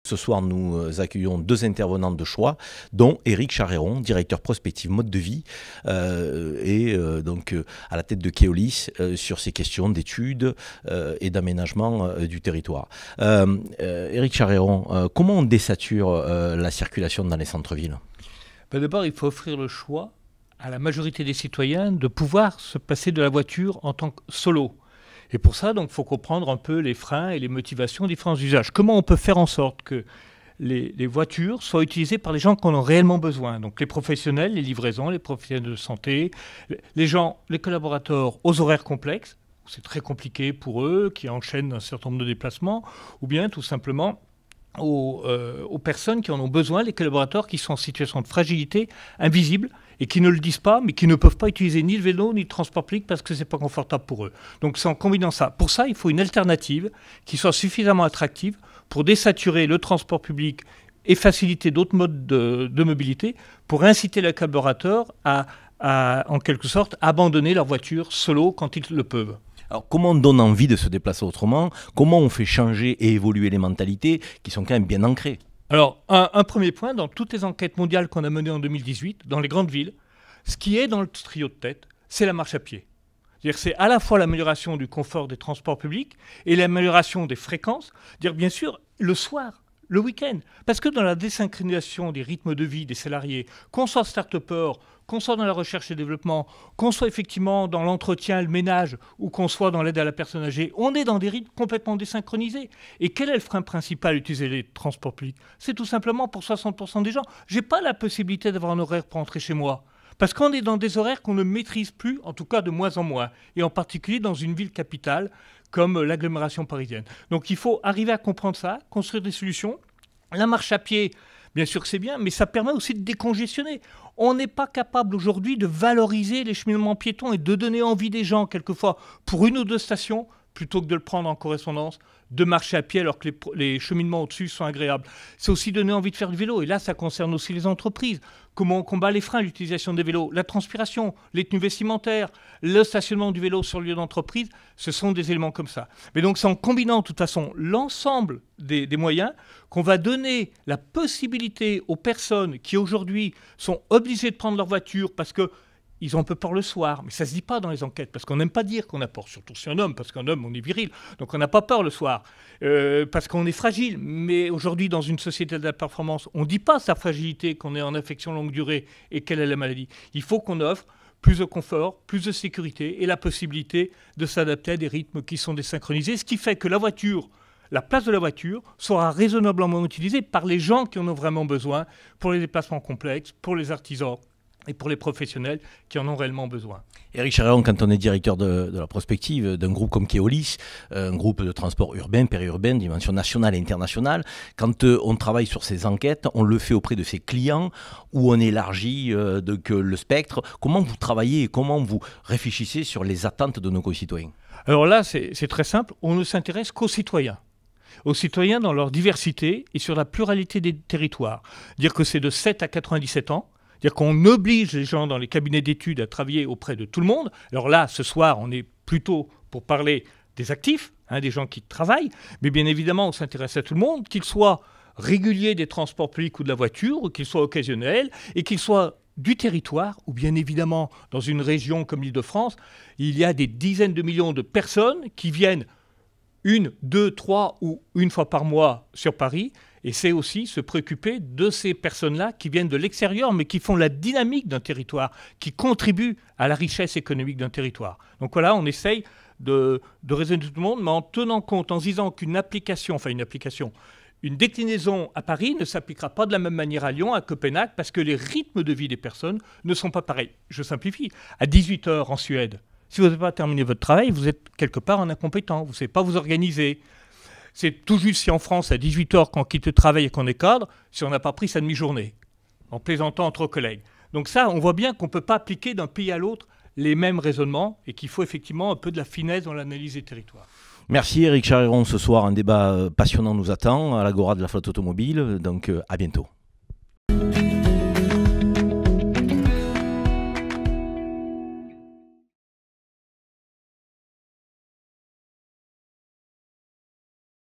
Ce soir, nous accueillons deux intervenants de choix, dont Éric Charéron, directeur prospective mode de vie, donc à la tête de Keolis sur ces questions d'études et d'aménagement du territoire. Éric Charéron, comment on désature la circulation dans les centres-villes? D'abord, il faut offrir le choix à la majorité des citoyens de pouvoir se passer de la voiture en tant que solo. Et pour ça, il faut comprendre un peu les freins et les motivations des différents usages. Comment on peut faire en sorte que les voitures soient utilisées par les gens qui en ont réellement besoin? Donc les professionnels, les livraisons, les professionnels de santé, les gens, les collaborateurs aux horaires complexes, c'est très compliqué pour eux, qui enchaînent un certain nombre de déplacements, ou bien tout simplement aux personnes qui en ont besoin, les collaborateurs qui sont en situation de fragilité invisible et qui ne le disent pas, mais qui ne peuvent pas utiliser ni le vélo ni le transport public parce que ce n'est pas confortable pour eux. Donc c'est en combinant ça. Pour ça, il faut une alternative qui soit suffisamment attractive pour désaturer le transport public et faciliter d'autres modes de mobilité pour inciter les collaborateurs à, en quelque sorte, abandonner leur voiture solo quand ils le peuvent. Alors, comment on donne envie de se déplacer autrement? Comment on fait changer et évoluer les mentalités qui sont quand même bien ancrées? Alors, un premier point, dans toutes les enquêtes mondiales qu'on a menées en 2018, dans les grandes villes, ce qui est dans le trio de tête, c'est la marche à pied. C'est-à-dire c'est à la fois l'amélioration du confort des transports publics et l'amélioration des fréquences. Dire bien sûr, le soir, le week-end. Parce que dans la désynchronisation des rythmes de vie des salariés, qu'on soit start-upper, qu'on soit dans la recherche et développement, qu'on soit effectivement dans l'entretien, le ménage, ou qu'on soit dans l'aide à la personne âgée, on est dans des rythmes complètement désynchronisés. Et quel est le frein principal à utiliser les transports publics? C'est tout simplement pour 60% des gens. Je n'ai pas la possibilité d'avoir un horaire pour rentrer chez moi. Parce qu'on est dans des horaires qu'on ne maîtrise plus, en tout cas de moins en moins, et en particulier dans une ville capitale comme l'agglomération parisienne. Donc il faut arriver à comprendre ça, construire des solutions. La marche à pied, bien sûr que c'est bien, mais ça permet aussi de décongestionner. On n'est pas capable aujourd'hui de valoriser les cheminements piétons et de donner envie des gens, quelquefois, pour une ou deux stations, plutôt que de le prendre en correspondance, de marcher à pied alors que les cheminements au-dessus sont agréables. C'est aussi donner envie de faire du vélo. Et là, ça concerne aussi les entreprises. Comment on combat les freins, l'utilisation des vélos, la transpiration, les tenues vestimentaires, le stationnement du vélo sur le lieu d'entreprise, ce sont des éléments comme ça. Mais donc, c'est en combinant de toute façon l'ensemble des moyens qu'on va donner la possibilité aux personnes qui aujourd'hui sont obligées de prendre leur voiture parce que ils ont un peu peur le soir, mais ça ne se dit pas dans les enquêtes, parce qu'on n'aime pas dire qu'on a peur, surtout si un homme, parce qu'un homme, on est viril, donc on n'a pas peur le soir, parce qu'on est fragile. Mais aujourd'hui, dans une société de la performance, on ne dit pas sa fragilité, qu'on est en affection longue durée et quelle est la maladie. Il faut qu'on offre plus de confort, plus de sécurité et la possibilité de s'adapter à des rythmes qui sont désynchronisés, ce qui fait que la voiture, la place de la voiture sera raisonnablement utilisée par les gens qui en ont vraiment besoin, pour les déplacements complexes, pour les artisans, et pour les professionnels qui en ont réellement besoin. Éric Charéron, quand on est directeur de la prospective d'un groupe comme Keolis, un groupe de transport urbain, périurbain, dimension nationale et internationale, quand on travaille sur ces enquêtes, on le fait auprès de ses clients, où on élargit le spectre. Comment vous travaillez et comment vous réfléchissez sur les attentes de nos concitoyens? Alors là, c'est très simple, on ne s'intéresse qu'aux citoyens dans leur diversité et sur la pluralité des territoires. Dire que c'est de 7 à 97 ans, c'est-à-dire qu'on oblige les gens dans les cabinets d'études à travailler auprès de tout le monde. Alors là, ce soir, on est plutôt pour parler des actifs, des gens qui travaillent, mais bien évidemment, on s'intéresse à tout le monde, qu'ils soient réguliers des transports publics ou de la voiture, ou qu'ils soient occasionnels, et qu'ils soient du territoire, ou bien évidemment, dans une région comme l'Île-de-France, il y a des dizaines de millions de personnes qui viennent 1, 2, 3 ou une fois par mois sur Paris. Et c'est aussi se préoccuper de ces personnes-là qui viennent de l'extérieur, mais qui font la dynamique d'un territoire, qui contribuent à la richesse économique d'un territoire. Donc voilà, on essaye de raisonner tout le monde, mais en tenant compte, en se disant qu'une application, une déclinaison à Paris ne s'appliquera pas de la même manière à Lyon, à Copenhague, parce que les rythmes de vie des personnes ne sont pas pareils. Je simplifie. À 18 h en Suède, si vous n'avez pas terminé votre travail, vous êtes quelque part un incompétent, vous ne savez pas vous organiser. C'est tout juste si en France, à 18 h, quand on quitte le travail et qu'on est cadre, si on n'a pas pris sa demi-journée, en plaisantant entre collègues. Donc ça, on voit bien qu'on ne peut pas appliquer d'un pays à l'autre les mêmes raisonnements et qu'il faut effectivement un peu de la finesse dans l'analyse des territoires. Merci Éric Charéron. Ce soir, un débat passionnant nous attend à l'Agora de la flotte automobile. Donc à bientôt.